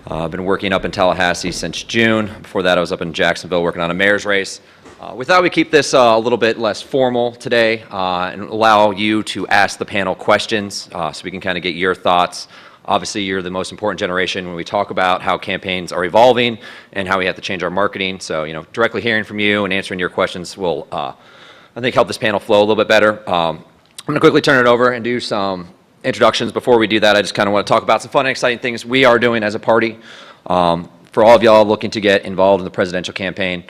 I've been working up in Tallahassee since June. Before that, I was up in Jacksonville working on a mayor's race. We thought we'd keep this a little bit less formal today and allow you to ask the panel questions so we can kind of get your thoughts. Obviously, you're the most important generation when we talk about how campaigns are evolving and how we have to change our marketing. So, directly hearing from you and answering your questions will, I think, help this panel flow a little bit better. I'm going to quickly turn it over and do some introductions. Before we do that, I just kind of want to talk about some fun and exciting things we are doing as a party. For all of y'all looking to get involved in the presidential campaign,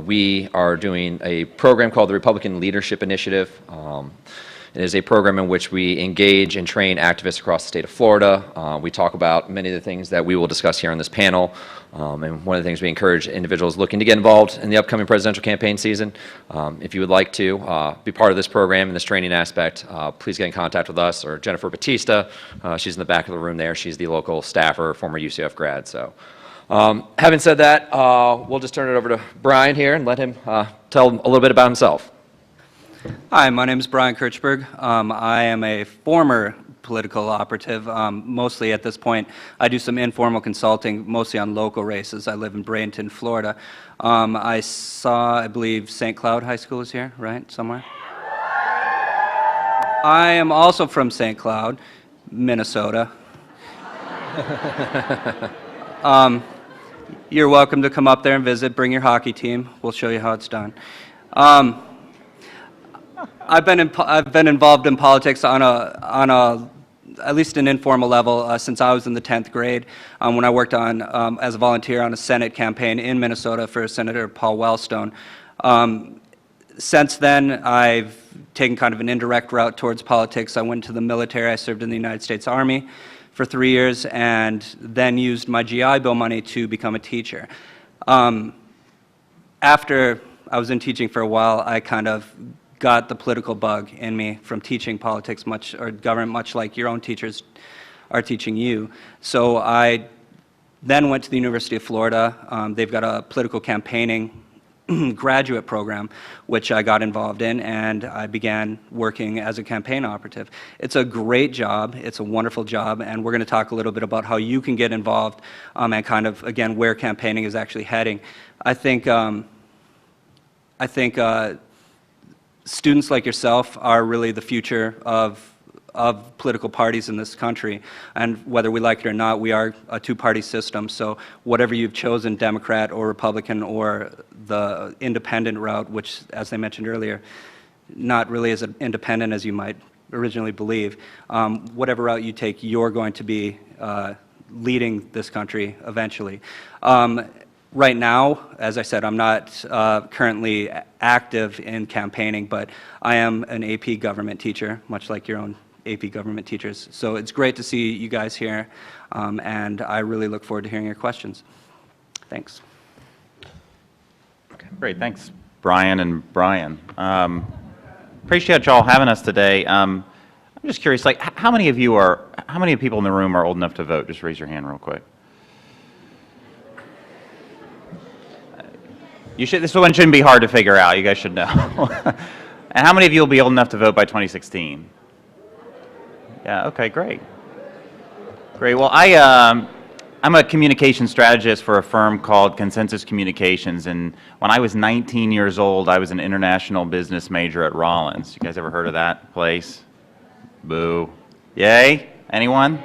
we are doing a program called the Republican Leadership Initiative. It is a program in which we engage and train activists across the state of Florida. We talk about many of the things that we will discuss here on this panel. And one of the things we encourage individuals looking to get involved in the upcoming presidential campaign season, if you would like to be part of this program and this training aspect, please get in contact with us or Jennifer Batista. She's in the back of the room there. She's the local staffer, former UCF grad. So having said that, we'll just turn it over to Brian here and let him tell a little bit about himself. Hi, my name is Brian Kirchberg. I am a former political operative. Mostly at this point, I do some informal consulting, mostly on local races. I live in Bradenton, Florida. I believe St. Cloud High School is here, right, somewhere? I am also from St. Cloud, Minnesota. You're welcome to come up there and visit. Bring your hockey team. We'll show you how it's done. I've been involved in politics on at least an informal level since I was in the 10th grade when I worked on as a volunteer on a Senate campaign in Minnesota for Senator Paul Wellstone. Since then, I've taken kind of an indirect route towards politics. I went to the military. I served in the United States Army for 3 years and then used my GI Bill money to become a teacher. After I was in teaching for a while, I kind of got the political bug in me from teaching politics or government, much like your own teachers are teaching you. So I then went to the University of Florida. They've got a political campaigning graduate program, which I got involved in, and I began working as a campaign operative. It's a great job. It's a wonderful job, and we're going to talk a little bit about how you can get involved and kind of, again, where campaigning is actually heading. I think students like yourself are really the future of political parties in this country, and whether we like it or not, we are a two-party system, so whatever you've chosen, Democrat or Republican or the independent route, which, as I mentioned earlier, not really as independent as you might originally believe, whatever route you take, you're going to be leading this country eventually. Right now, as I said, I'm not currently active in campaigning, but I am an AP government teacher, much like your own AP government teachers. So it's great to see you guys here, and I really look forward to hearing your questions. Thanks. Okay, great. Thanks, Brian and Brian. Appreciate y'all having us today. I'm just curious, like, how many people in the room are old enough to vote? Just raise your hand real quick. This one shouldn't be hard to figure out. You guys should know. And how many of you will be old enough to vote by 2016? Yeah, okay, great. Great. Well, I'm a communication strategist for a firm called Consensus Communications, and when I was 19 years old, I was an international business major at Rawlins. You guys ever heard of that place? Boo. Yay? Anyone?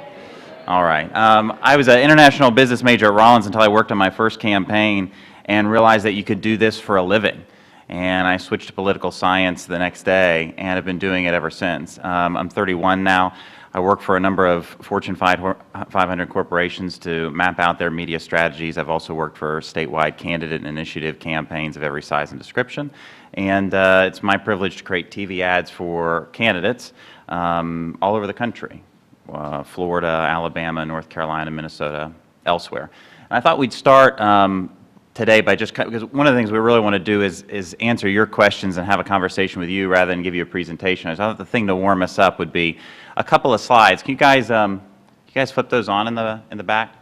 All right. I was an international business major at Rawlins until I worked on my first campaign and realized that you could do this for a living. And I switched to political science the next day and have been doing it ever since. I'm 31 now. I work for a number of Fortune 500 corporations to map out their media strategies. I've also worked for statewide candidate and initiative campaigns of every size and description. And it's my privilege to create TV ads for candidates all over the country, Florida, Alabama, North Carolina, Minnesota, elsewhere. And I thought we'd start today by because one of the things we really want to do is answer your questions and have a conversation with you rather than give you a presentation. I thought the thing to warm us up would be a couple of slides. Can you guys flip those on in the back?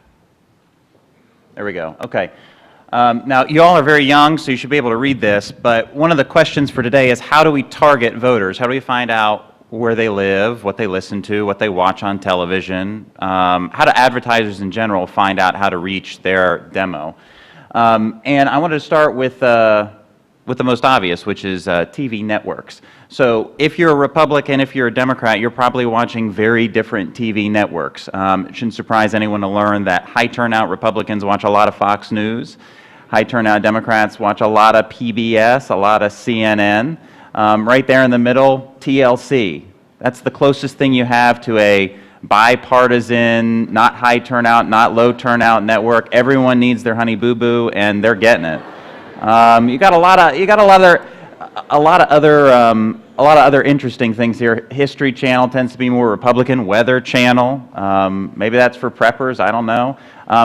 There we go. Okay. Now, you all are very young, so you should be able to read this, but one of the questions for today is how do we target voters? How do we find out where they live, what they listen to, what they watch on television, how do advertisers in general find out how to reach their demo. And I wanted to start with the most obvious, which is TV networks. So if you're a Republican, if you're a Democrat, you're probably watching very different TV networks. It shouldn't surprise anyone to learn that high turnout Republicans watch a lot of Fox News. High turnout Democrats watch a lot of PBS, a lot of CNN. Right there in the middle, TLC. That's the closest thing you have to a bipartisan, not high turnout, not low turnout network. Everyone needs their honey boo boo, and they're getting it. You got a lot of other interesting things here. History Channel tends to be more Republican. Weather Channel, maybe that's for preppers. I don't know.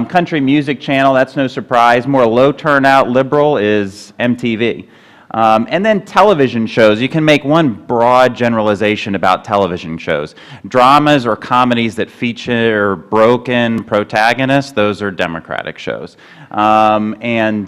Country Music Channel, that's no surprise. More low turnout liberal is MTV. And then television shows. You can make one broad generalization about television shows. Dramas or comedies that feature broken protagonists, those are Democratic shows. And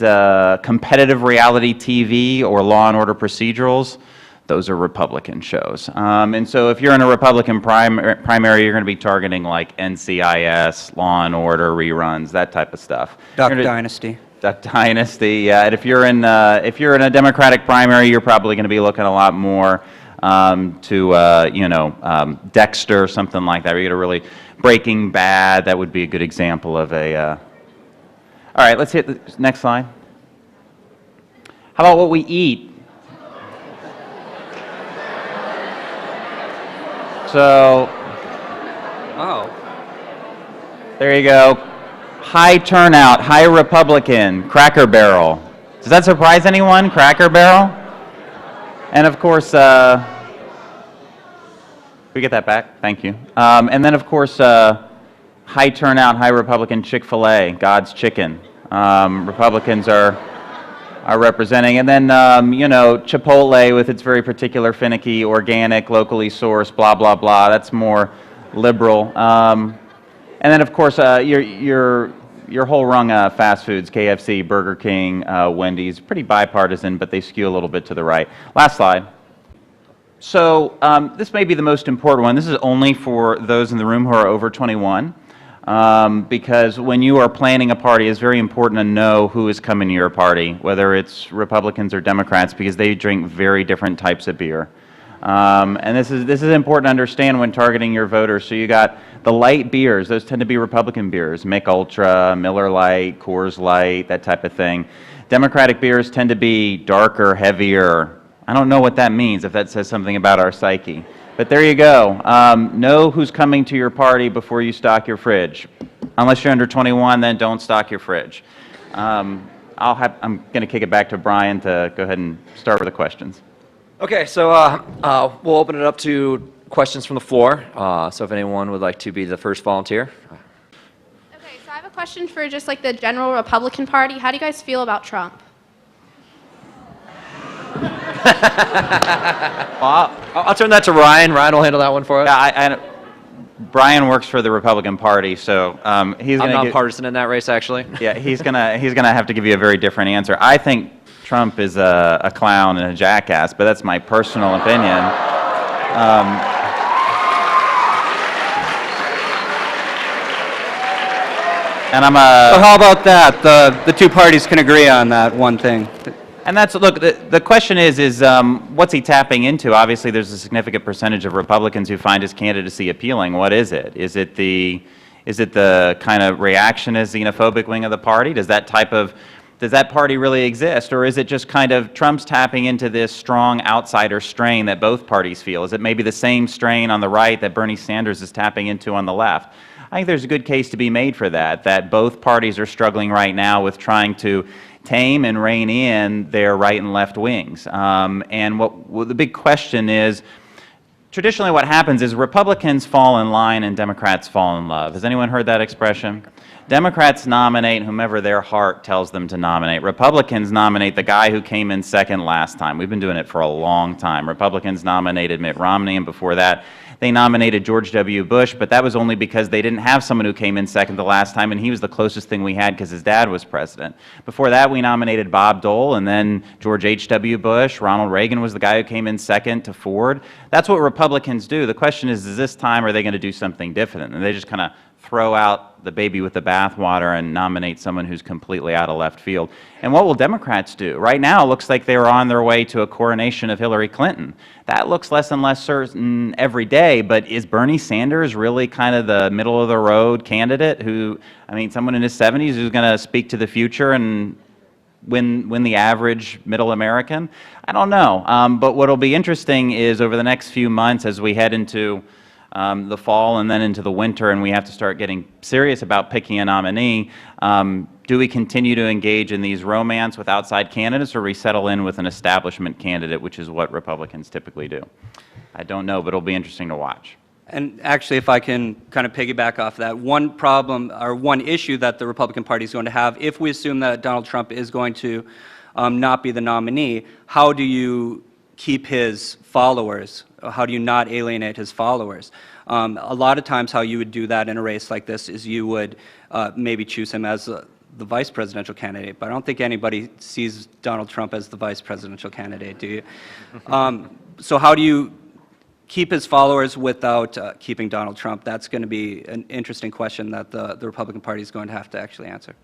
competitive reality TV or Law and Order procedurals, those are Republican shows. And so if you're in a Republican primary, you're going to be targeting like NCIS, Law and Order reruns, that type of stuff. Duck Dynasty. Duck Dynasty, yeah. And if you're in a Democratic primary, you're probably going to be looking a lot more to Dexter, something like that. Or you get a really Breaking Bad. That would be a good example of a. All right, let's hit the next slide. How about what we eat? So. Oh. There you go. High turnout, high Republican, Cracker Barrel. Does that surprise anyone, Cracker Barrel? And of course, we get that back, thank you. And then of course, high turnout, high Republican Chick-fil-A, God's Chicken. Republicans are representing. And then, Chipotle with its very particular finicky, organic, locally sourced, blah, blah, blah. That's more liberal. And then, of course, your whole rung of fast foods, KFC, Burger King, Wendy's, pretty bipartisan, but they skew a little bit to the right. Last slide. So this may be the most important one. This is only for those in the room who are over 21, because when you are planning a party, it's very important to know who is coming to your party, whether it's Republicans or Democrats, because they drink very different types of beer. And this is important to understand when targeting your voters. So you got the light beers; those tend to be Republican beers, Mick Ultra, Miller Lite, Coors Light, that type of thing. Democratic beers tend to be darker, heavier. I don't know what that means, if that says something about our psyche. But there you go. Know who's coming to your party before you stock your fridge. Unless you're under 21, then don't stock your fridge. I'm going to kick it back to Brian to go ahead and start with the questions. Okay, so we'll open it up to questions from the floor. So if anyone would like to be the first volunteer. Okay, so I have a question for just like the general Republican Party. How do you guys feel about Trump? I'll turn that to Ryan. Ryan will handle that one for us. Yeah, Brian works for the Republican Party, so he's going to. I'm nonpartisan in that race, actually. Yeah, he's gonna have to give you a very different answer. I think Trump is a clown and a jackass, but that's my personal opinion. And I'm a. So how about that? The two parties can agree on that one thing. And that's, look, the question is what's he tapping into? Obviously, there's a significant percentage of Republicans who find his candidacy appealing. What is it? Is it the kind of reactionist, xenophobic wing of the party? Does that party really exist? Or is it just kind of Trump's tapping into this strong outsider strain that both parties feel? Is it maybe the same strain on the right that Bernie Sanders is tapping into on the left? I think there's a good case to be made for that both parties are struggling right now with trying to tame and rein in their right and left wings. And what the big question is, traditionally what happens is Republicans fall in line and Democrats fall in love. Has anyone heard that expression? Democrats nominate whomever their heart tells them to nominate. Republicans nominate the guy who came in second last time. We've been doing it for a long time. Republicans nominated Mitt Romney, and before that, they nominated George W. Bush, but that was only because they didn't have someone who came in second the last time, and he was the closest thing we had because his dad was president. Before that, we nominated Bob Dole, and then George H.W. Bush. Ronald Reagan was the guy who came in second to Ford. That's what Republicans do. The question is this time, are they going to do something different? And they just kind of throw out the baby with the bathwater and nominate someone who's completely out of left field. And what will Democrats do? Right now, it looks like they are on their way to a coronation of Hillary Clinton. That looks less and less certain every day, but is Bernie Sanders really kind of the middle-of-the-road candidate who, I mean, someone in his 70s who's going to speak to the future and win the average middle American? I don't know. But what will be interesting is over the next few months as we head into the fall and then into the winter, and we have to start getting serious about picking a nominee. Do we continue to engage in these romance with outside candidates, or we settle in with an establishment candidate, which is what Republicans typically do? I don't know, but it'll be interesting to watch. And actually, if I can kind of piggyback off that, one problem or one issue that the Republican Party is going to have, if we assume that Donald Trump is going to not be the nominee, how do you keep his followers? How do you not alienate his followers? A lot of times how you would do that in a race like this is you would maybe choose him as the vice presidential candidate, but I don't think anybody sees Donald Trump as the vice presidential candidate, do you? So how do you keep his followers without keeping Donald Trump? That's going to be an interesting question that the Republican Party is going to have to actually answer.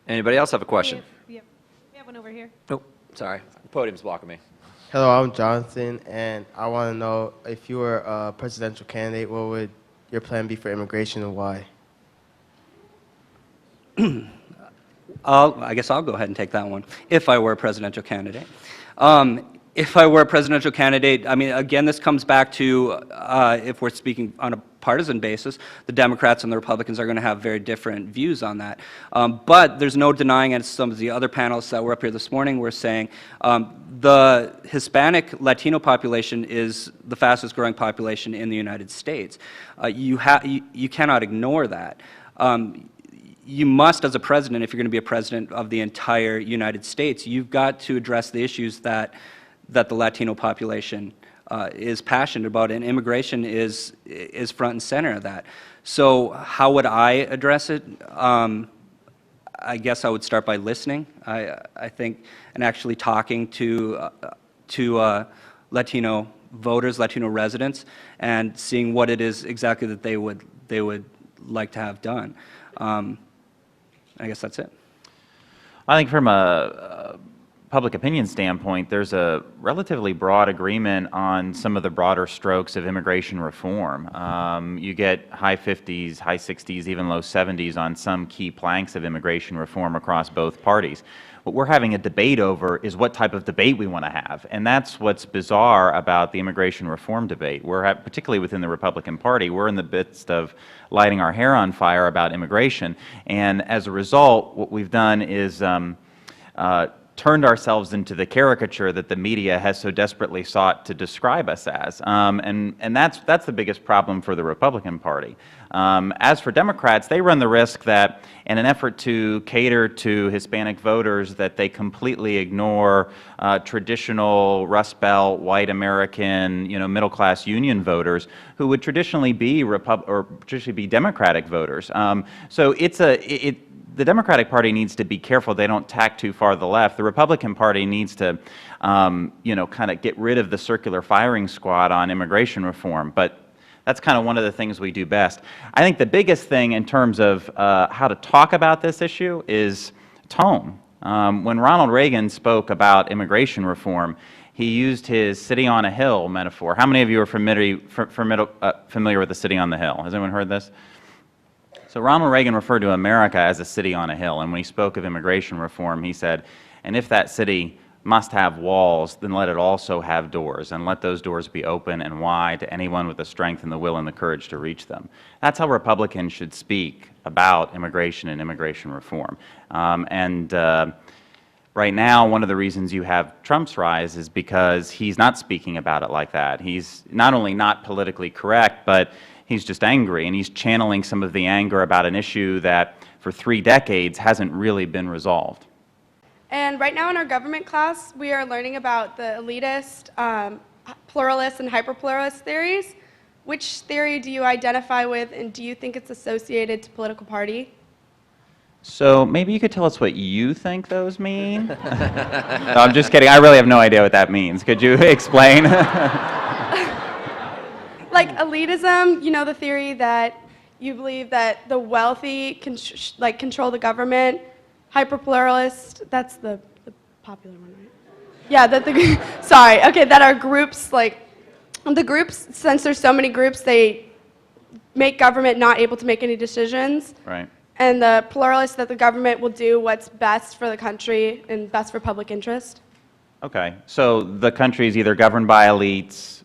Anybody else have a question? We have one over here. Nope. Sorry. The podium's blocking me. Hello, I'm Jonathan, and I want to know if you were a presidential candidate, what would your plan be for immigration and why? I guess I'll go ahead and take that one. If I were a presidential candidate. If I were a presidential candidate, I mean, again, this comes back to, if we're speaking on a partisan basis, the Democrats and the Republicans are going to have very different views on that. But there's no denying, as some of the other panelists that were up here this morning were saying, the Hispanic Latino population is the fastest growing population in the United States. You cannot ignore that. You must, as a president, if you're going to be a president of the entire United States, you've got to address the issues that the Latino population is passionate about, and immigration is front and center of that. So how would I address it? I guess I would start by listening, I think, and actually talking to Latino voters, Latino residents, and seeing what it is exactly that they would like to have done. I guess that's it. I think from a public opinion standpoint, there's a relatively broad agreement on some of the broader strokes of immigration reform. You get high 50s, high 60s, even low 70s on some key planks of immigration reform across both parties. What we're having a debate over is what type of debate we want to have, and that's what's bizarre about the immigration reform debate. Particularly within the Republican Party, we're in the midst of lighting our hair on fire about immigration, and as a result, what we've done is turned ourselves into the caricature that the media has so desperately sought to describe us as. And that's the biggest problem for the Republican Party. As for Democrats, they run the risk that in an effort to cater to Hispanic voters, that they completely ignore traditional Rust Belt, white American, middle-class union voters who would traditionally be Democratic voters. So the Democratic Party needs to be careful they don't tack too far to the left. The Republican Party needs to, kind of get rid of the circular firing squad on immigration reform. But that's kind of one of the things we do best. I think the biggest thing in terms of how to talk about this issue is tone. When Ronald Reagan spoke about immigration reform, he used his city on a hill metaphor. How many of you are familiar with the city on the hill? Has anyone heard this? So Ronald Reagan referred to America as a city on a hill, and when he spoke of immigration reform, he said, and if that city must have walls, then let it also have doors, and let those doors be open and wide to anyone with the strength and the will and the courage to reach them. That's how Republicans should speak about immigration and immigration reform. Right now, one of the reasons you have Trump's rise is because he's not speaking about it like that. He's not only not politically correct, but He's just angry, and he's channeling some of the anger about an issue that for 3 decades hasn't really been resolved. And right now in our government class, we are learning about the elitist, pluralist, and hyperpluralist theories. Which theory do you identify with, and do you think it's associated to political party? So maybe you could tell us what you think those mean? No, I'm just kidding. I really have no idea what that means. Could you explain? Like elitism, you know, the theory that you believe that the wealthy control the government. Hyperpluralist, that's the popular one, right? Yeah, sorry, okay, that are groups, like, the groups, since there's so many groups, they make government not able to make any decisions. Right. And the pluralist, that the government will do what's best for the country and best for public interest. Okay, so the country is either governed by elites,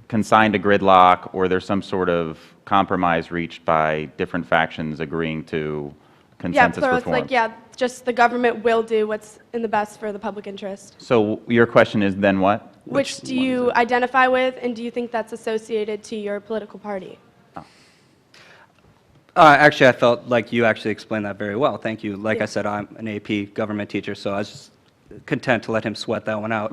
consigned to gridlock, or there's some sort of compromise reached by different factions agreeing to consensus pluralist, reform. like, yeah, just the government will do what's in the best for the public interest. So your question is then what? Which do you identify with, and do you think that's associated to your political party? Actually, I felt like you actually explained that very well. Thank you. Like I said, I'm an AP government teacher, so I was just content to let him sweat that one out.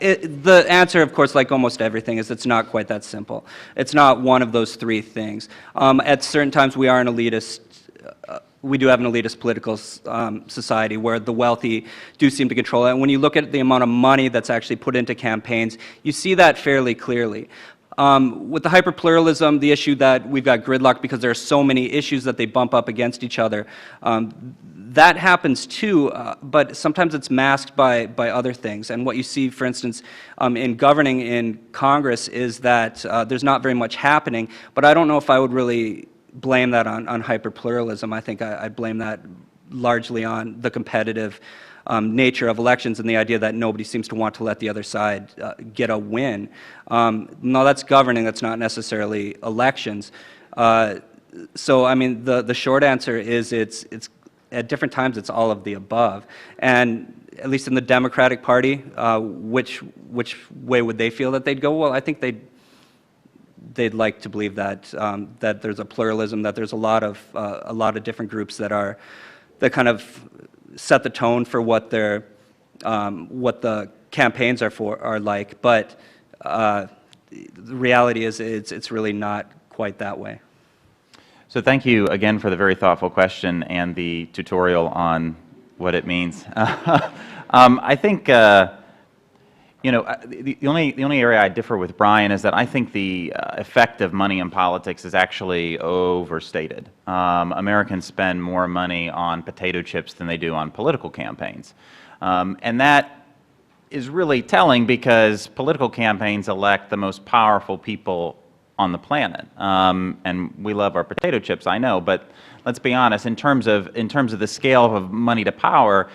The answer, of course, like almost everything, is it's not quite that simple. It's not one of those 3 things. At certain times, we are an elitist. We do have an elitist political society where the wealthy do seem to control it. And when you look at the amount of money that's actually put into campaigns, you see that fairly clearly. With the hyperpluralism, the issue that we've got gridlock because there are so many issues that they bump up against each other, that happens too, but sometimes it's masked by other things. And what you see, for instance, in governing in Congress is that there's not very much happening, but I don't know if I would really blame that on hyperpluralism. I think I'd blame that largely on the competitive nature of elections and the idea that nobody seems to want to let the other side get a win. No, that's governing, that's not necessarily elections. So, I mean, the short answer is it's at different times it's all of the above. And at least in the Democratic Party, which way would they feel that they'd go? Well, I think they'd like to believe that that there's a pluralism, that there's a lot of different groups that kind of set the tone for what the campaigns are like. But the reality is it's really not quite that way. So thank you again for the very thoughtful question and the tutorial on what it means. I think you know, the only area I differ with Brian is that I think the effect of money in politics is actually overstated. Americans spend more money on potato chips than they do on political campaigns. And that is really telling because political campaigns elect the most powerful people on the planet. And we love our potato chips, I know, but let's be honest, in terms of the scale of money to power,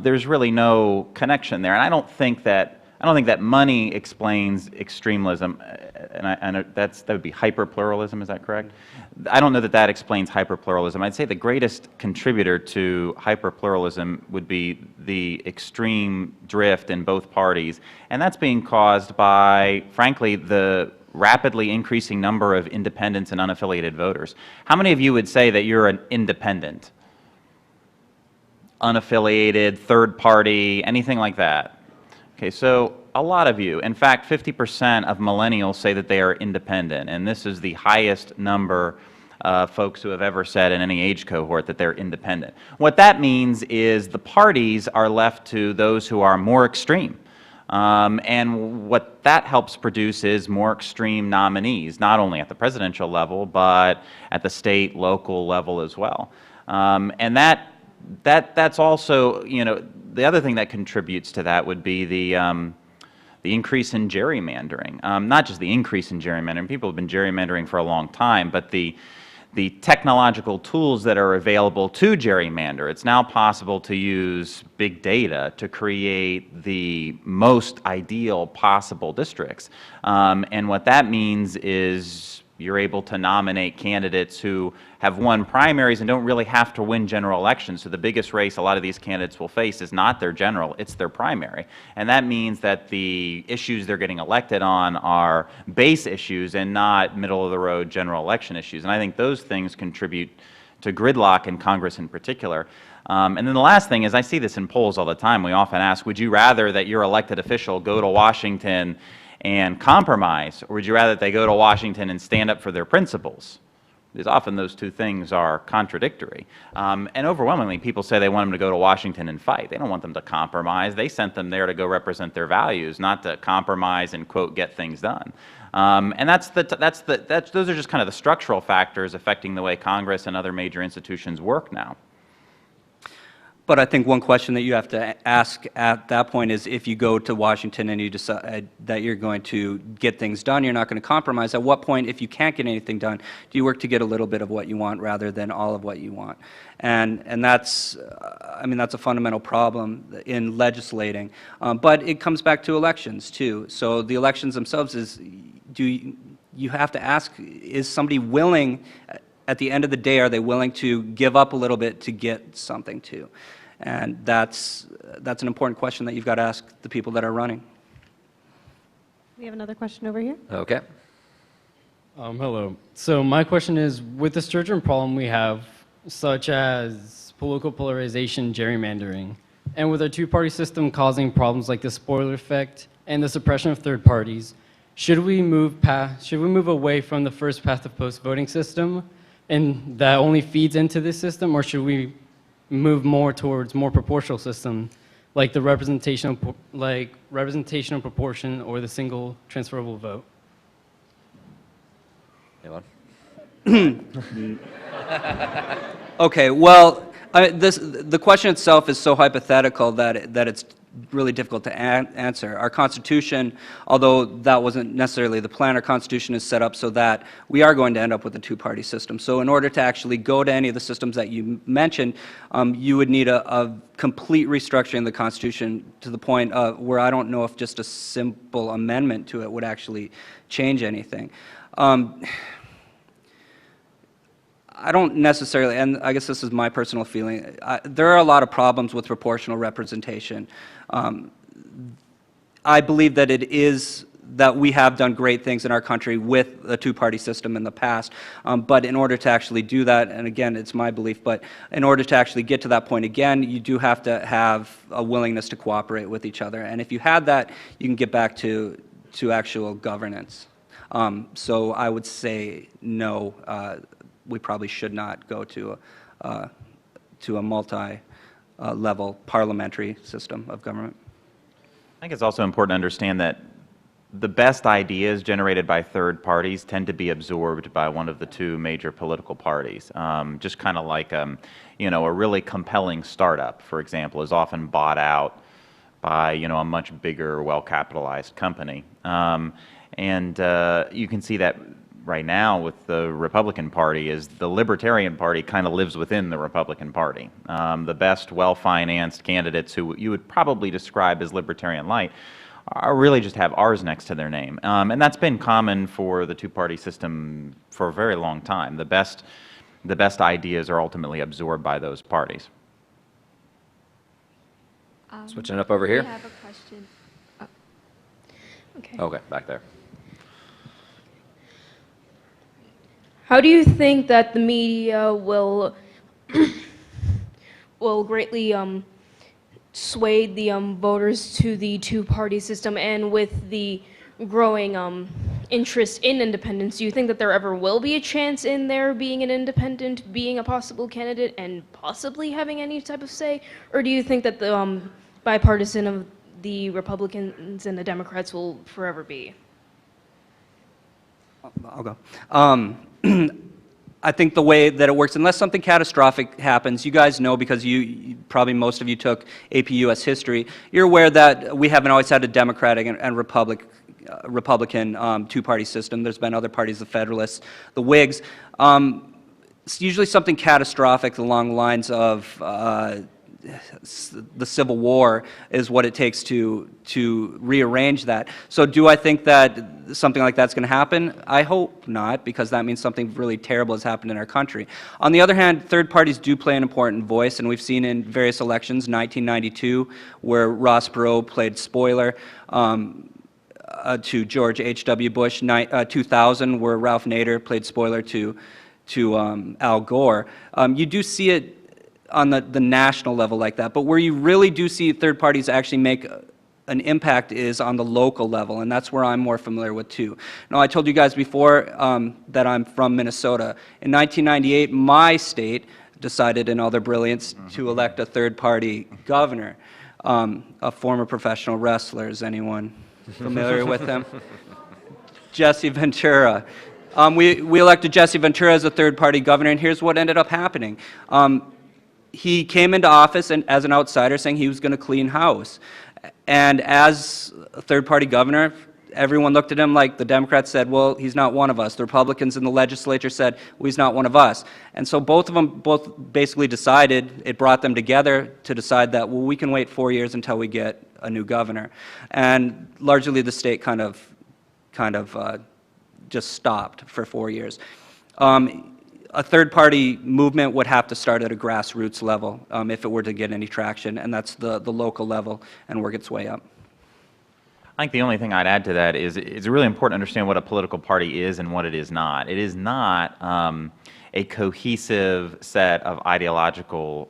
there's really no connection there. And I don't think that money explains extremism, and that would be hyperpluralism, is that correct? I don't know that that explains hyperpluralism. I'd say the greatest contributor to hyperpluralism would be the extreme drift in both parties, and that's being caused by, frankly, the rapidly increasing number of independents and unaffiliated voters. How many of you would say that you're an independent, unaffiliated, third party, anything like that? Okay, so a lot of you, in fact, 50% of millennials say that they are independent, and this is the highest number of folks who have ever said in any age cohort that they're independent. What that means is the parties are left to those who are more extreme. And what that helps produce is more extreme nominees, not only at the presidential level, but at the state, local level as well. And that's also, you know, the other thing that contributes to that would be the increase in gerrymandering. Not just the increase in gerrymandering, people have been gerrymandering for a long time, but the technological tools that are available to gerrymander. It's now possible to use big data to create the most ideal possible districts. And what that means is You're able to nominate candidates who have won primaries and don't really have to win general elections. So the biggest race a lot of these candidates will face is not their general, it's their primary. And that means that the issues they're getting elected on are base issues and not middle-of-the-road general election issues. And I think those things contribute to gridlock in Congress in particular. And then the last thing is, I see this in polls all the time. We often ask, would you rather that your elected official go to Washington and compromise, or would you rather that they go to Washington and stand up for their principles? Because often those two things are contradictory. And overwhelmingly, people say they want them to go to Washington and fight. They don't want them to compromise. They sent them there to go represent their values, not to compromise and, quote, get things done. And those are just kind of the structural factors affecting the way Congress and other major institutions work now. But I think one question that you have to ask at that point is, if you go to Washington and you decide that you're going to get things done, you're not going to compromise, at what point, if you can't get anything done, do you work to get a little bit of what you want rather than all of what you want? And that's, I mean, that's a fundamental problem in legislating. But it comes back to elections, too. So the elections themselves is, you have to ask, is somebody willing, at the end of the day, are they willing to give up a little bit to get something too? And that's an important question that you've got to ask the people that are running. We have another question over here. Okay. Hello. So my question is, with the sturgeon problem we have, such as political polarization, gerrymandering, and with our two-party system causing problems like the spoiler effect and the suppression of third parties, should we move away from the first past the post voting system, and that only feeds into this system, or should we move more towards more proportional system, like the representational proportion or the single transferable vote? Anyone? Okay, well, the question itself is so hypothetical that it's really difficult to answer. Our Constitution, although that wasn't necessarily the plan, our Constitution is set up so that we are going to end up with a two-party system. So in order to actually go to any of the systems that you mentioned, you would need a complete restructuring of the Constitution to the point where I don't know if just a simple amendment to it would actually change anything. I don't necessarily, and I guess this is my personal feeling, there are a lot of problems with proportional representation. I believe that it is that we have done great things in our country with a two-party system in the past, but in order to actually do that, and again, it's my belief, but in order to actually get to that point again, you do have to have a willingness to cooperate with each other. And if you had that, you can get back to actual governance. So I would say no. We probably should not go to a multi-level parliamentary system of government. I think it's also important to understand that the best ideas generated by third parties tend to be absorbed by one of the two major political parties. Just kind of like, you know, a really compelling startup, for example, is often bought out by, you know, a much bigger, well-capitalized company. And you can see that right now with the Republican Party is the Libertarian Party kind of lives within the Republican Party. The best well-financed candidates who you would probably describe as Libertarian light are really just have R's next to their name. And that's been common for the two-party system for a very long time. The best ideas are ultimately absorbed by those parties. Switching up over here. I have a question. Oh. Okay. Okay, back there. How do you think that the media will greatly sway the voters to the two-party system, and with the growing interest in independence, do you think that there ever will be a chance in there being an independent, being a possible candidate, and possibly having any type of say? Or do you think that the bipartisan of the Republicans and the Democrats will forever be? I'll go. I think the way that it works, unless something catastrophic happens, you guys know, because you probably most of you took AP US history, you're aware that we haven't always had a Democratic and Republican two-party system. There's been other parties, the Federalists, the Whigs. It's usually something catastrophic along the lines of the Civil War is what it takes to rearrange that. So do I think that something like that's going to happen? I hope not, because that means something really terrible has happened in our country. On the other hand, third parties do play an important voice, and we've seen in various elections, 1992, where Ross Perot played spoiler, to George H.W. Bush, 2000, where Ralph Nader played spoiler to Al Gore. You do see it on the national level like that, but where you really do see third parties actually make an impact is on the local level, and that's where I'm more familiar with too. Now, I told you guys before that I'm from Minnesota. In 1998, my state decided in all their brilliance to elect a third-party governor, a former professional wrestler. Is anyone familiar with him? Jesse Ventura. We elected Jesse Ventura as a third-party governor, and here's what ended up happening. He came into office as an outsider saying he was going to clean house. And as a third-party governor, everyone looked at him like the Democrats said, well, he's not one of us. The Republicans in the legislature said, well, he's not one of us. And so both of them basically decided, it brought them together to decide that, well, we can wait 4 years until we get a new governor. And largely the state kind of just stopped for 4 years. A third-party movement would have to start at a grassroots level if it were to get any traction, and that's the local level and work its way up. I think the only thing I'd add to that is it's really important to understand what a political party is and what it is not. It is not a cohesive set of ideological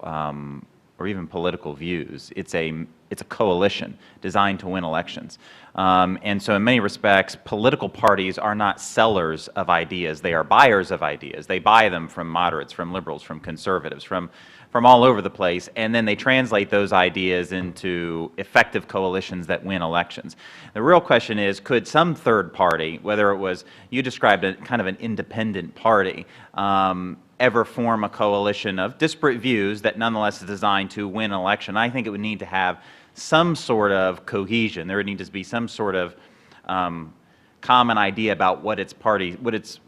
or even political views. It's a coalition designed to win elections. And so in many respects, political parties are not sellers of ideas. They are buyers of ideas. They buy them from moderates, from liberals, from conservatives, from all over the place, and then they translate those ideas into effective coalitions that win elections. The real question is, could some third party, whether it was, you described it, kind of an independent party, ever form a coalition of disparate views that nonetheless is designed to win an election? I think it would need to have some sort of cohesion. There would need to be some sort of common idea about what its party, what its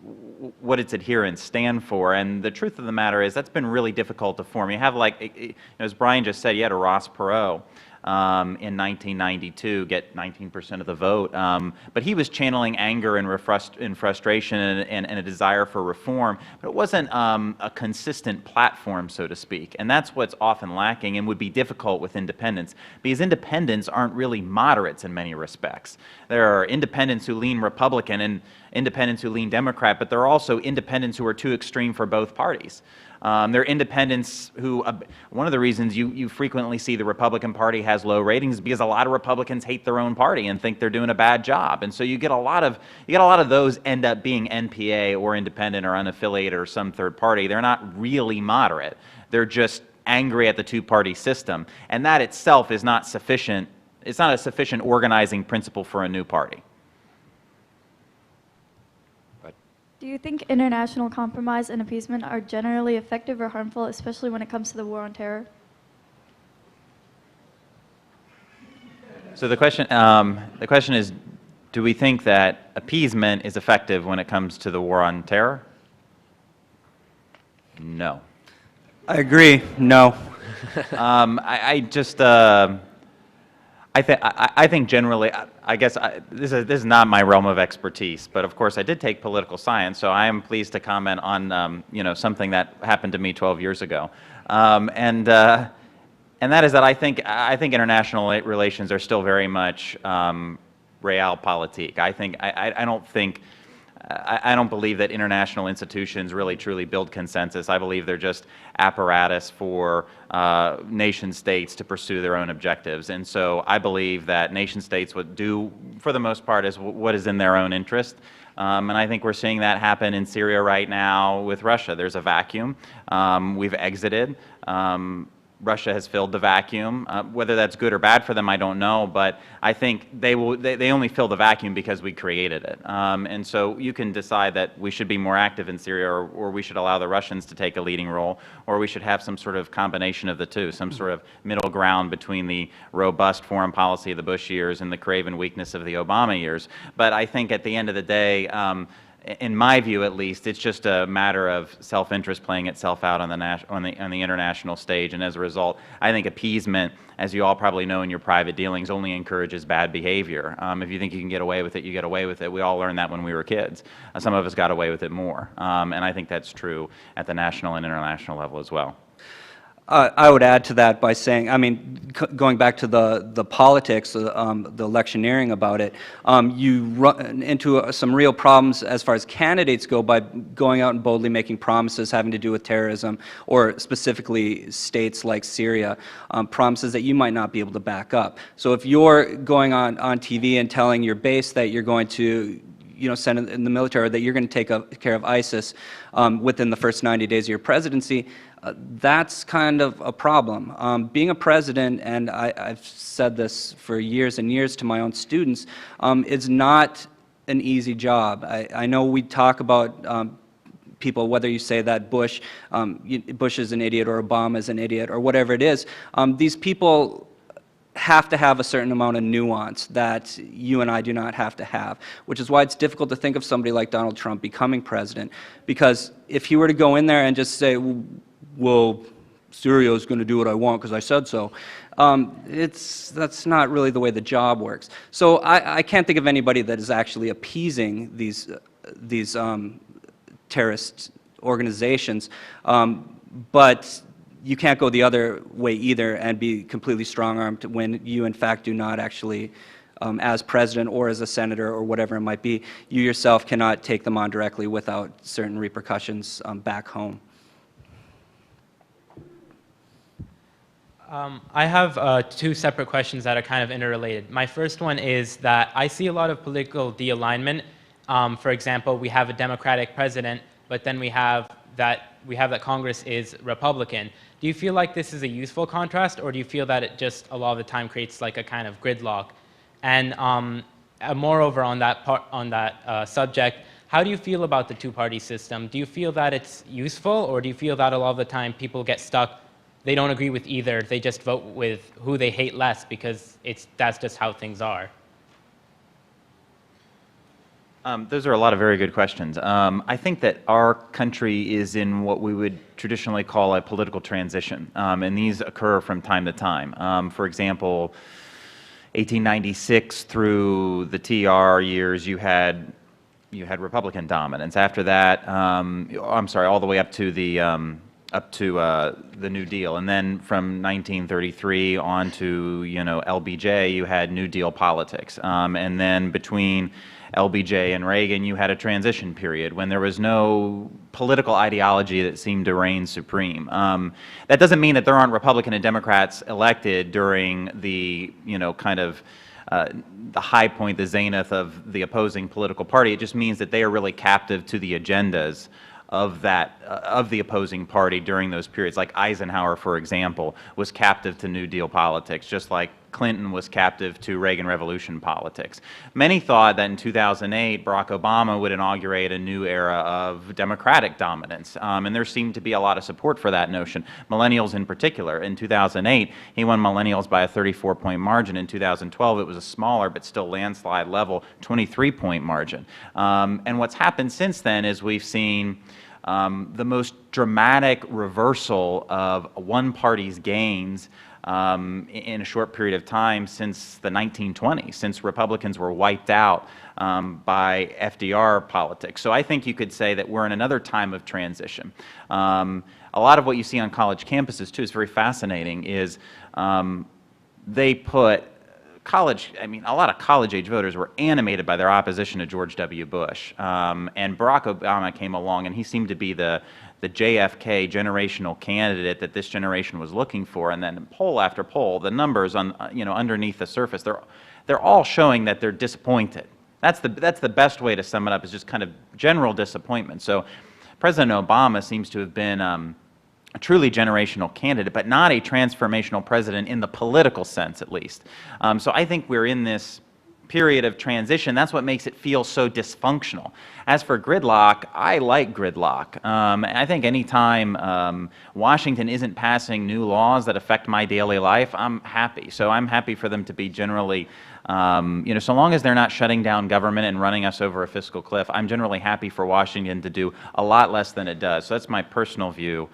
adherents stand for. And the truth of the matter is that's been really difficult to form. You have, like, as Brian just said, you had a Ross Perot in 1992 get 19% of the vote, but he was channeling anger and frustration and a desire for reform, but it wasn't a consistent platform, so to speak, and that's what's often lacking and would be difficult with independents, because independents aren't really moderates in many respects. There are independents who lean Republican and independents who lean Democrat, but there are also independents who are too extreme for both parties. There are independents who, one of the reasons you frequently see the Republican Party has low ratings is because a lot of Republicans hate their own party and think they're doing a bad job. And so you get a lot of those end up being NPA or independent or unaffiliated or some third party. They're not really moderate. They're just angry at the two-party system. And that itself is not sufficient. It's not a sufficient organizing principle for a new party. Do you think international compromise and appeasement are generally effective or harmful, especially when it comes to the war on terror? So the question is, do we think that appeasement is effective when it comes to the war on terror? No. I agree. No. I think generally, I guess this is not my realm of expertise, but of course I did take political science, so I am pleased to comment on something that happened to me 12 years ago, and that is that I think international relations are still very much realpolitik. I don't believe that international institutions really truly build consensus. I believe they're just apparatus for nation states to pursue their own objectives. And so I believe that nation states would do, for the most part, is what is in their own interest. And I think we're seeing that happen in Syria right now with Russia. There's a vacuum. We've exited. Russia has filled the vacuum. Whether that's good or bad for them, I don't know, but I think they only fill the vacuum because we created it. And so you can decide that we should be more active in Syria, or we should allow the Russians to take a leading role, or we should have some sort of combination of the two, some sort of middle ground between the robust foreign policy of the Bush years and the craven weakness of the Obama years. But I think at the end of the day, in my view at least, it's just a matter of self-interest playing itself out on the international stage, and as a result, I think appeasement, as you all probably know in your private dealings, only encourages bad behavior. If you think you can get away with it, you get away with it. We all learned that when we were kids. Some of us got away with it more, and I think that's true at the national and international level as well. I would add to that by saying, I mean, going back to the politics, the electioneering about it, you run into some real problems as far as candidates go by going out and boldly making promises having to do with terrorism, or specifically states like Syria, promises that you might not be able to back up. So if you're going on TV and telling your base that you're going to send in the military, or that you're going to take care of ISIS within the first 90 days of your presidency, that's kind of a problem. Being a president, and I've said this for years and years to my own students, is not an easy job. I know we talk about people, whether you say that Bush is an idiot or Obama is an idiot or whatever it is, these people have to have a certain amount of nuance that you and I do not have to have, which is why it's difficult to think of somebody like Donald Trump becoming president, because if he were to go in there and just say, well, Syria is going to do what I want because I said so, that's not really the way the job works. So I can't think of anybody that is actually appeasing these terrorist organizations, but you can't go the other way either and be completely strong-armed when you, in fact, do not actually, as president or as a senator or whatever it might be, you yourself cannot take them on directly without certain repercussions back home. I have two separate questions that are kind of interrelated. My first one is that I see a lot of political de-alignment. For example, we have a Democratic president, but then we have that Congress is Republican. Do you feel like this is a useful contrast, or do you feel that it just a lot of the time creates like a kind of gridlock? And moreover, on that subject, how do you feel about the two-party system? Do you feel that it's useful, or do you feel that a lot of the time people get stuck? They don't agree with either. They just vote with who they hate less because that's just how things are. Those are a lot of very good questions. I think that our country is in what we would traditionally call a political transition, and these occur from time to time. For example, 1896 through the TR years, you had Republican dominance. After that, I'm sorry, all the way up to the New Deal, and then from 1933 on to LBJ, you had New Deal politics, and then between LBJ and Reagan, you had a transition period when there was no political ideology that seemed to reign supreme. That doesn't mean that there aren't Republican and Democrats elected during the the high point, the zenith of the opposing political party. It just means that they are really captive to the agendas of the opposing party during those periods. Like Eisenhower, for example, was captive to New Deal politics, just like Clinton was captive to Reagan Revolution politics. Many thought that in 2008, Barack Obama would inaugurate a new era of Democratic dominance, and there seemed to be a lot of support for that notion. Millennials in particular. In 2008, he won Millennials by a 34-point margin. In 2012, it was a smaller but still landslide level 23-point margin. And what's happened since then is we've seen the most dramatic reversal of one party's gains in a short period of time since the 1920s, since Republicans were wiped out by FDR politics. So I think you could say that we're in another time of transition. A lot of what you see on college campuses, too, is very fascinating, is they put a lot of college-age voters were animated by their opposition to George W. Bush. And Barack Obama came along, and he seemed to be the JFK generational candidate that this generation was looking for. And then poll after poll, the numbers underneath the surface, they're all showing that they're disappointed. That's the best way to sum it up, is just kind of general disappointment. So President Obama seems to have been a truly generational candidate, but not a transformational president in the political sense, at least. So I think we're in this period of transition, that's what makes it feel so dysfunctional. As for gridlock, I like gridlock. I think anytime Washington isn't passing new laws that affect my daily life, I'm happy. So I'm happy for them to be generally, so long as they're not shutting down government and running us over a fiscal cliff, I'm generally happy for Washington to do a lot less than it does. So that's my personal view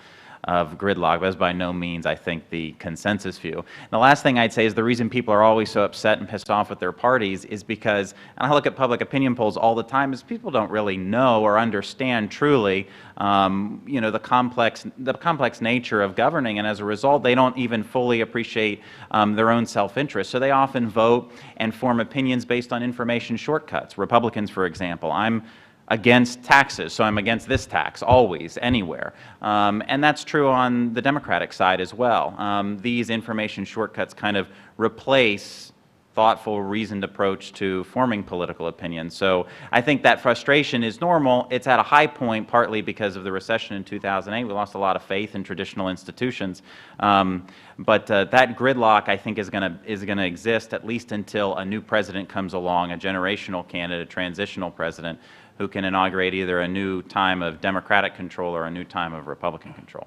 of gridlock, but that's by no means, I think, the consensus view. And the last thing I'd say is the reason people are always so upset and pissed off with their parties is because, and I look at public opinion polls all the time, is people don't really know or understand truly, the complex nature of governing, and as a result, they don't even fully appreciate their own self-interest. So they often vote and form opinions based on information shortcuts. Republicans, for example, I'm against taxes, so I'm against this tax, always, anywhere. And that's true on the Democratic side as well. These information shortcuts kind of replace thoughtful, reasoned approach to forming political opinions. So I think that frustration is normal. It's at a high point partly because of the recession in 2008. We lost a lot of faith in traditional institutions. But that gridlock, I think, is going to exist at least until a new president comes along, a generational candidate, a transitional president, who can inaugurate either a new time of Democratic control or a new time of Republican control.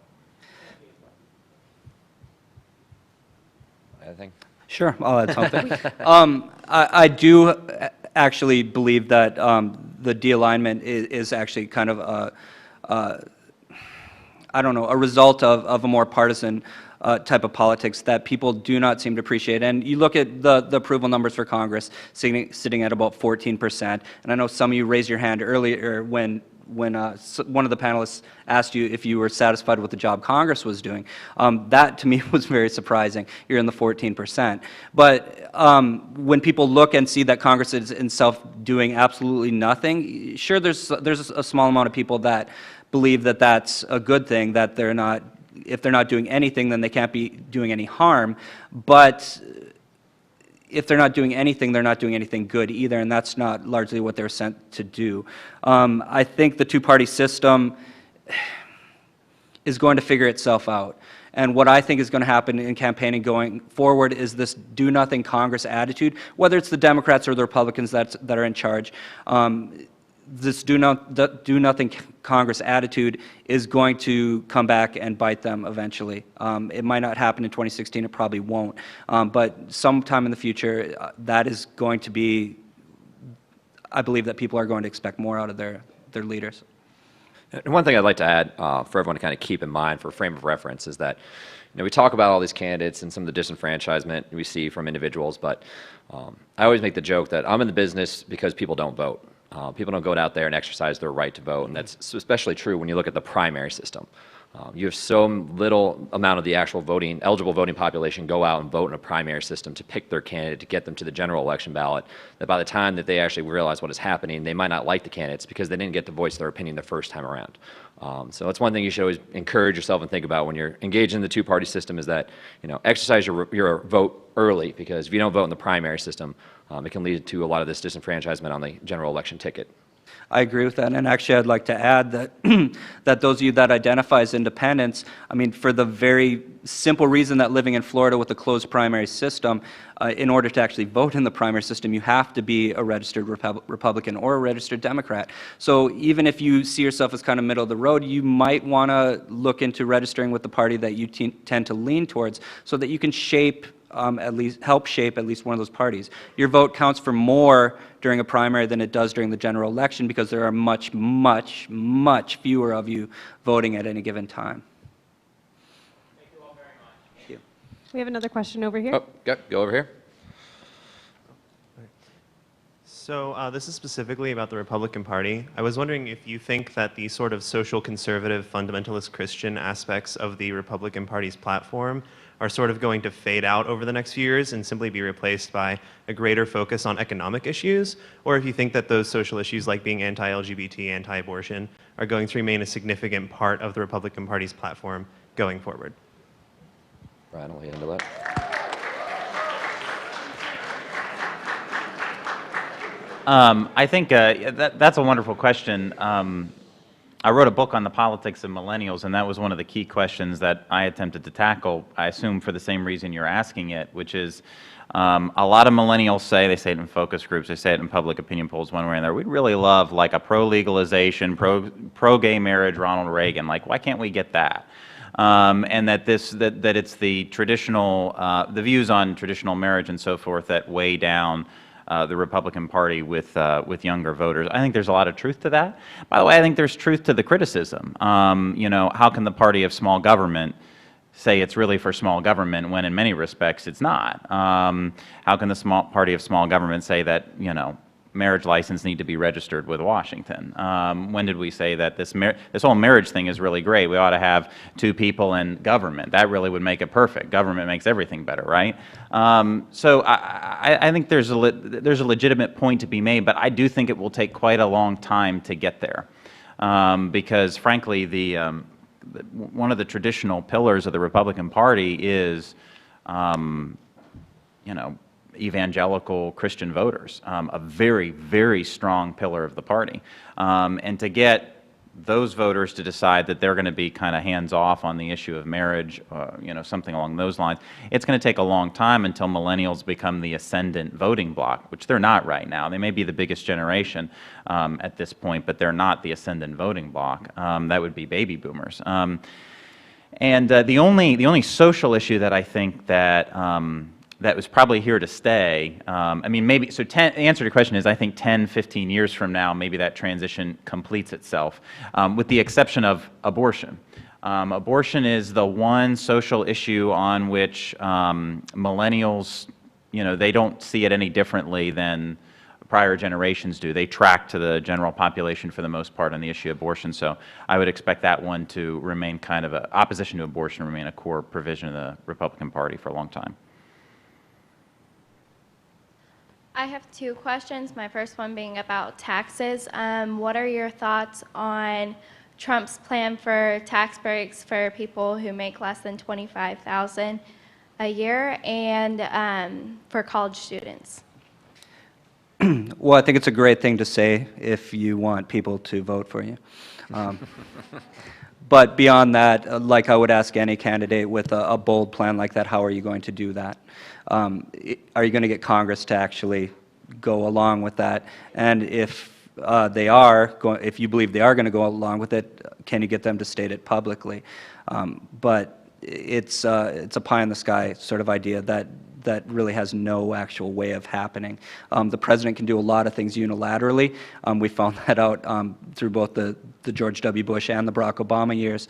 Anything? Sure, I'll add something. I do actually believe that the de-alignment is actually kind of a result of a more partisan type of politics that people do not seem to appreciate. And you look at the approval numbers for Congress sitting at about 14%. And I know some of you raised your hand earlier when one of the panelists asked you if you were satisfied with the job Congress was doing. That, to me, was very surprising. You're in the 14%. But when people look and see that Congress is itself doing absolutely nothing, sure, there's a small amount of people that believe that that's a good thing, that if they're not doing anything, then they can't be doing any harm. But if they're not doing anything, they're not doing anything good either, and that's not largely what they're sent to do. I think the two-party system is going to figure itself out. And what I think is going to happen in campaigning going forward is this do-nothing Congress attitude, whether it's the Democrats or the Republicans that are in charge. This do-nothing Congress attitude is going to come back and bite them eventually. It might not happen in 2016, it probably won't. But sometime in the future, that is going to be, I believe that people are going to expect more out of their leaders. And one thing I'd like to add for everyone to kind of keep in mind for frame of reference is that we talk about all these candidates and some of the disenfranchisement we see from individuals, but I always make the joke that I'm in the business because people don't vote. People don't go out there and exercise their right to vote, and that's especially true when you look at the primary system. You have so little amount of the actual eligible voting population go out and vote in a primary system to pick their candidate to get them to the general election ballot, that by the time that they actually realize what is happening, they might not like the candidates because they didn't get to voice their opinion the first time around. So that's one thing you should always encourage yourself and think about when you're engaged in the two-party system is that, exercise your vote early, because if you don't vote in the primary system, it can lead to a lot of this disenfranchisement on the general election ticket. I agree with that, and actually I'd like to add that that those of you that identify as independents, I mean, for the very simple reason that living in Florida with a closed primary system, in order to actually vote in the primary system, you have to be a registered Republican or a registered Democrat. So even if you see yourself as kind of middle of the road, you might want to look into registering with the party that you tend to lean towards so that you can help shape at least one of those parties. Your vote counts for more during a primary than it does during the general election because there are much, much, much fewer of you voting at any given time. Thank you all very much. Thank you. We have another question over here. Oh, go over here. So this is specifically about the Republican Party. I was wondering if you think that the sort of social conservative fundamentalist Christian aspects of the Republican Party's platform are sort of going to fade out over the next few years and simply be replaced by a greater focus on economic issues, or if you think that those social issues like being anti-LGBT, anti-abortion are going to remain a significant part of the Republican Party's platform going forward. Brian will handle that. I think that's a wonderful question. I wrote a book on the politics of millennials, and that was one of the key questions that I attempted to tackle, I assume for the same reason you're asking it, which is a lot of millennials say, they say it in focus groups, they say it in public opinion polls one way or another, we'd really love like a pro-legalization, pro-gay marriage Ronald Reagan, like why can't we get that? And that it's the traditional, the views on traditional marriage and so forth that weigh down the Republican Party with younger voters. I think there's a lot of truth to that. By the way, I think there's truth to the criticism. You know, how can the party of small government say it's really for small government when in many respects it's not? How can the party of small government say that, you know, marriage license need to be registered with Washington? When did we say that this whole marriage thing is really great? We ought to have two people in government. That really would make it perfect. Government makes everything better, right? So I think there's a legitimate point to be made, but I do think it will take quite a long time to get there, because frankly, one of the traditional pillars of the Republican Party is, you know, evangelical Christian voters, a very, very strong pillar of the party. And to get those voters to decide that they're going to be kind of hands-off on the issue of marriage, you know, something along those lines, it's going to take a long time until millennials become the ascendant voting bloc, which they're not right now. They may be the biggest generation at this point, but they're not the ascendant voting bloc. That would be baby boomers. And the only social issue that I think that was probably here to stay. I mean, maybe, so the answer to your question is I think 10, 15 years from now, maybe that transition completes itself, with the exception of abortion. Abortion is the one social issue on which millennials, you know, they don't see it any differently than prior generations do. They track to the general population for the most part on the issue of abortion, so I would expect that one to remain kind of opposition to abortion remain a core provision of the Republican Party for a long time. I have two questions. My first one being about taxes. What are your thoughts on Trump's plan for tax breaks for people who make less than $25,000 a year and for college students? Well, I think it's a great thing to say if you want people to vote for you. But beyond that, like I would ask any candidate with a bold plan like that, how are you going to do that? Are you going to get Congress to actually go along with that? And if if you believe they are going to go along with it, can you get them to state it publicly? But it's a pie in the sky sort of idea that really has no actual way of happening. The president can do a lot of things unilaterally. We found that out through both the George W. Bush and the Barack Obama years,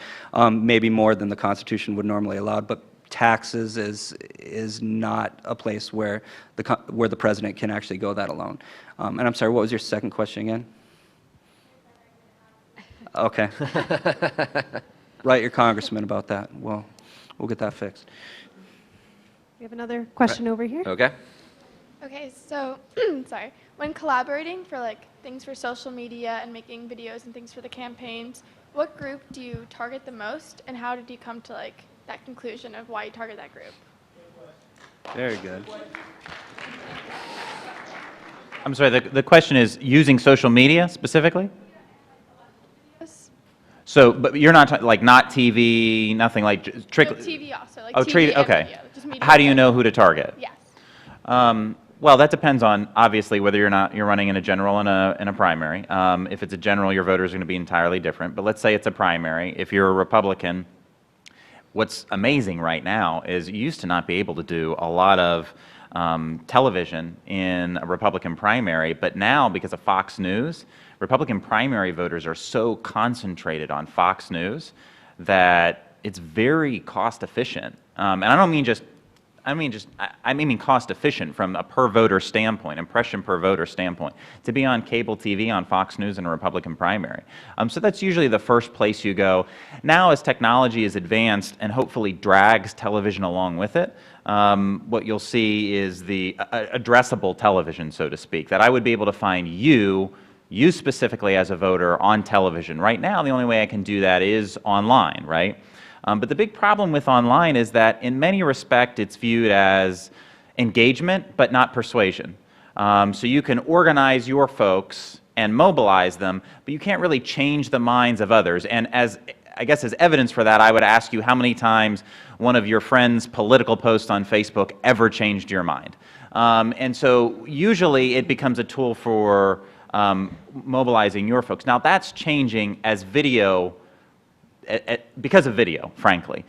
maybe more than the Constitution would normally allow. But taxes is not a place where the president can actually go that alone. And I'm sorry, what was your second question again? Okay. Write your congressman about that. Well, we'll get that fixed. We have another question over here. Okay. Okay, so, sorry. When collaborating for like things for social media and making videos and things for the campaigns, what group do you target the most, and how did you come to like that conclusion of why you target that group? Very good. I'm sorry, the question is using social media specifically? Yes. So, but you're not, like, not TV, nothing like No, TV also, like TV, and okay. video, just media How do you and know who to target? Yes. Well, that depends on, obviously, whether you're running in a general and a primary. If it's a general, your voters are going to be entirely different. But let's say it's a primary. If you're a Republican, what's amazing right now is you used to not be able to do a lot of television in a Republican primary, but now, because of Fox News, Republican primary voters are so concentrated on Fox News that it's very cost efficient. And I mean cost efficient from a per voter standpoint, impression per voter standpoint, to be on cable TV on Fox News in a Republican primary. So that's usually the first place you go. Now, as technology is advanced and hopefully drags television along with it, what you'll see is the addressable television, so to speak, that I would be able to find you specifically as a voter on television. Right now, the only way I can do that is online, right? But the big problem with online is that in many respects it's viewed as engagement but not persuasion. So you can organize your folks and mobilize them, but you can't really change the minds of others. And I guess as evidence for that, I would ask you how many times one of your friends' political posts on Facebook ever changed your mind. And so usually it becomes a tool for mobilizing your folks. Now that's changing as video, because of video, frankly.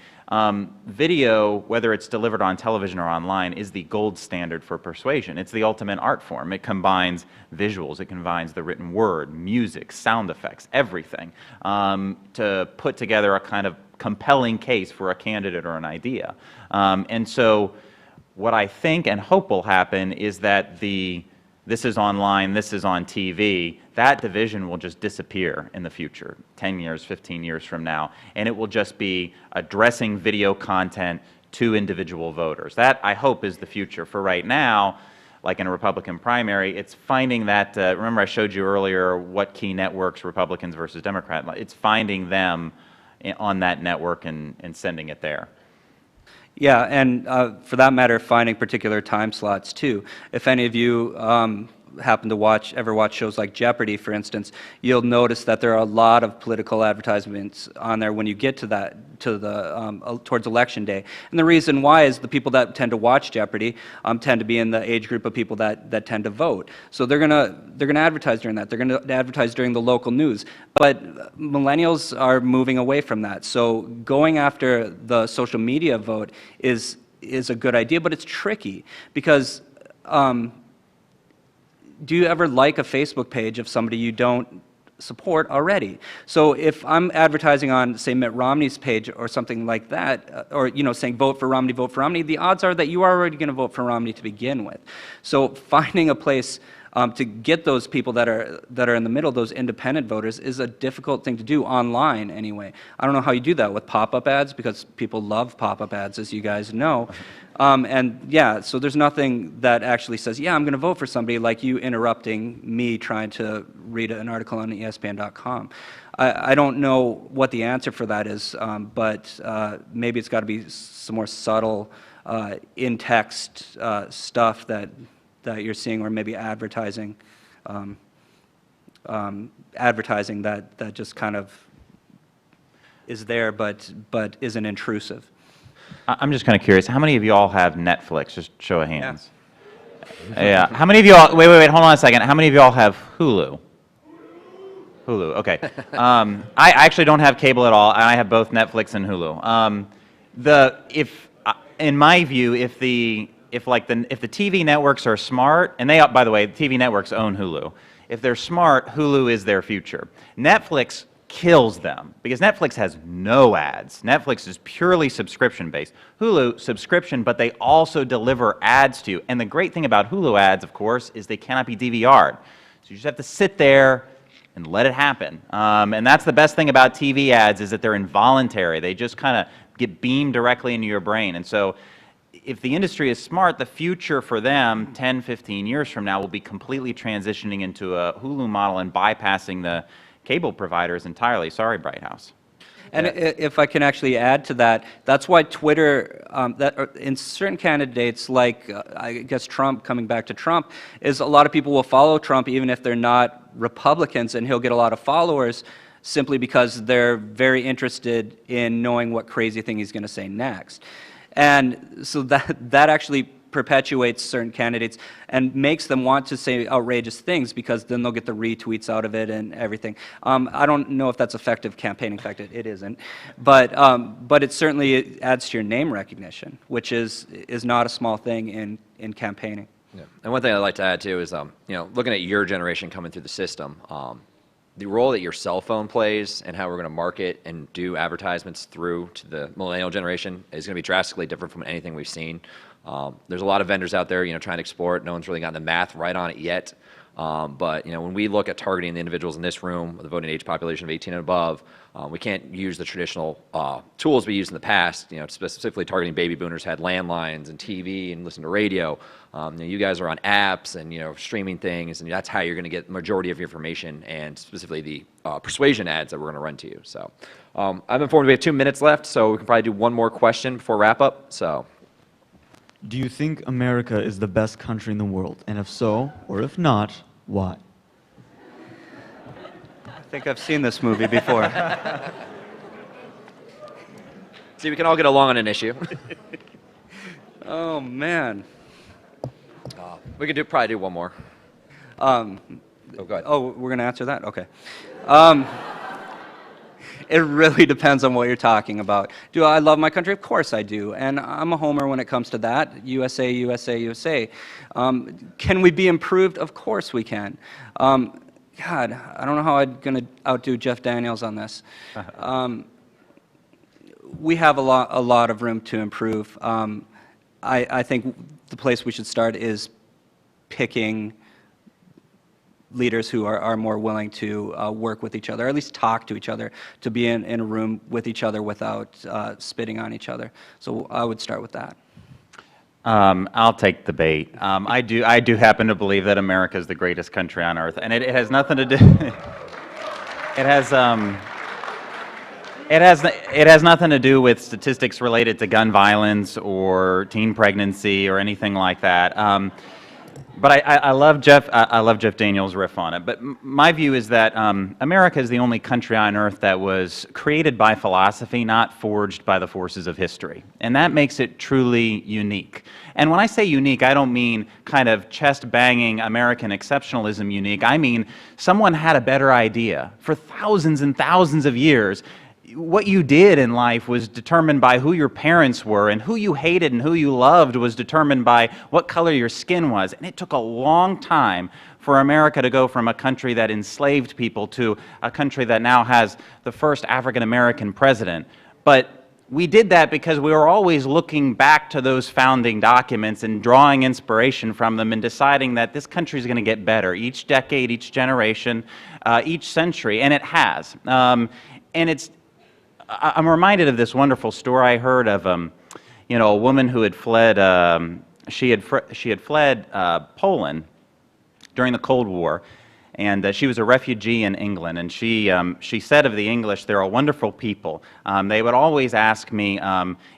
Video, whether it's delivered on television or online, is the gold standard for persuasion. It's the ultimate art form. It combines visuals, it combines the written word, music, sound effects, everything, to put together a kind of compelling case for a candidate or an idea. And so what I think and hope will happen is that this is online, this is on TV, that division will just disappear in the future, 10 years, 15 years from now, and it will just be addressing video content to individual voters. That, I hope, is the future. For right now, like in a Republican primary, it's finding that, remember I showed you earlier what key networks, Republicans versus Democrat, it's finding them on that network and sending it there. Yeah, and for that matter, finding particular time slots too. If any of you happen to ever watch shows like Jeopardy, for instance, you'll notice that there are a lot of political advertisements on there when you get to that, towards election day. And the reason why is the people that tend to watch Jeopardy tend to be in the age group of people that tend to vote. So they're gonna advertise during that. They're gonna advertise during the local news. But millennials are moving away from that. So going after the social media vote is a good idea, but it's tricky because do you ever like a Facebook page of somebody you don't support already? So if I'm advertising on, say, Mitt Romney's page or something like that, or saying vote for Romney, the odds are that you are already going to vote for Romney to begin with. So finding a place to get those people that are in the middle, those independent voters, is a difficult thing to do online anyway. I don't know how you do that with pop-up ads, because people love pop-up ads, as you guys know. And yeah, so there's nothing that actually says, yeah, I'm going to vote for somebody, like you interrupting me trying to read an article on ESPN.com. I don't know what the answer for that is, but maybe it's got to be some more subtle in-text stuff that you're seeing, or maybe advertising, advertising that just kind of is there, but isn't intrusive. I'm just kind of curious, how many of you all have Netflix? Just show of hands. Yeah. How many of you all, wait, hold on a second. How many of you all have Hulu? Hulu, okay. I actually don't have cable at all, and I have both Netflix and Hulu. In my view, if the TV networks are smart, and they, by the way, TV networks own Hulu. If they're smart, Hulu is their future. Netflix kills them because Netflix has no ads. Netflix is purely subscription-based. Hulu, subscription, but they also deliver ads to you. And the great thing about Hulu ads, of course, is they cannot be DVR'd. So you just have to sit there and let it happen. And that's the best thing about TV ads, is that they're involuntary. They just kind of get beamed directly into your brain. And so if the industry is smart, the future for them 10, 15 years from now will be completely transitioning into a Hulu model and bypassing the cable providers entirely. Sorry, Bright House. And if I can actually add to that, that's why Twitter, in certain candidates, like I guess Trump, coming back to Trump, is a lot of people will follow Trump even if they're not Republicans, and he'll get a lot of followers simply because they're very interested in knowing what crazy thing he's going to say next. And so that actually perpetuates certain candidates and makes them want to say outrageous things, because then they'll get the retweets out of it and everything. I don't know if that's effective campaigning. In fact, it isn't. But it certainly adds to your name recognition, which is not a small thing in campaigning. Yeah. And one thing I'd like to add too is, looking at your generation coming through the system, the role that your cell phone plays and how we're going to market and do advertisements through to the millennial generation is going to be drastically different from anything we've seen. There's a lot of vendors out there, trying to explore it. No one's really gotten the math right on it yet. But when we look at targeting the individuals in this room, the voting age population of 18 and above, we can't use the traditional tools we used in the past. Specifically targeting baby boomers had landlines and TV and listen to radio. You guys are on apps and streaming things, and that's how you're going to get the majority of your information, and specifically the persuasion ads that we're going to run to you. So I'm informed we have 2 minutes left, so we can probably do one more question before wrap up. So. Do you think America is the best country in the world? And if so, or if not, why? think I've seen this movie before. See, we can all get along on an issue. Oh, man. We could probably do one more. Oh, go ahead. Oh, we're going to answer that? Okay. It really depends on what you're talking about. Do I love my country? Of course I do. And I'm a homer when it comes to that. USA, USA, USA. Can we be improved? Of course we can. God, I don't know how I'm going to outdo Jeff Daniels on this. We have a lot of room to improve. I think the place we should start is picking leaders who are more willing to work with each other, or at least talk to each other, to be in a room with each other without spitting on each other. So I would start with that. I'll take the bait. I do happen to believe that America is the greatest country on earth, and it has nothing to do. It has nothing to do with statistics related to gun violence or teen pregnancy or anything like that. But I love Jeff Daniels' riff on it. But my view is that America is the only country on earth that was created by philosophy, not forged by the forces of history. And that makes it truly unique. And when I say unique, I don't mean kind of chest-banging American exceptionalism unique. I mean someone had a better idea. For thousands and thousands of years, what you did in life was determined by who your parents were, and who you hated and who you loved was determined by what color your skin was. And it took a long time for America to go from a country that enslaved people to a country that now has the first African-American president. But we did that because we were always looking back to those founding documents and drawing inspiration from them and deciding that this country is going to get better each decade, each generation, each century, and it has. I'm reminded of this wonderful story I heard of, a woman who had fled. She had fled Poland during the Cold War, and she was a refugee in England. And she said of the English, "They're a wonderful people. They would always ask me,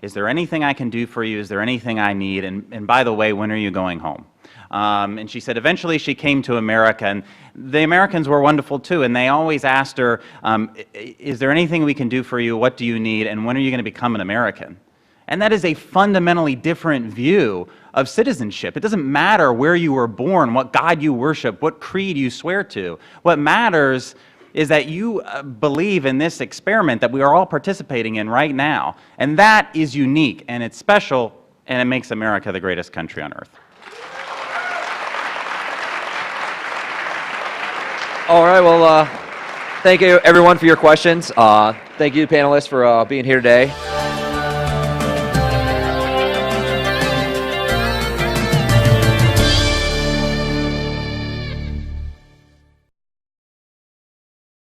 is there anything I can do for you? Is there anything I need? And by the way, when are you going home?" And she said eventually she came to America, and the Americans were wonderful too, and they always asked her, is there anything we can do for you? What do you need? And when are you going to become an American? And that is a fundamentally different view of citizenship. It doesn't matter where you were born, what God you worship, what creed you swear to. What matters is that you believe in this experiment that we are all participating in right now. And that is unique, and it's special, and it makes America the greatest country on earth. All right, well, thank you everyone for your questions. Thank you panelists for being here today.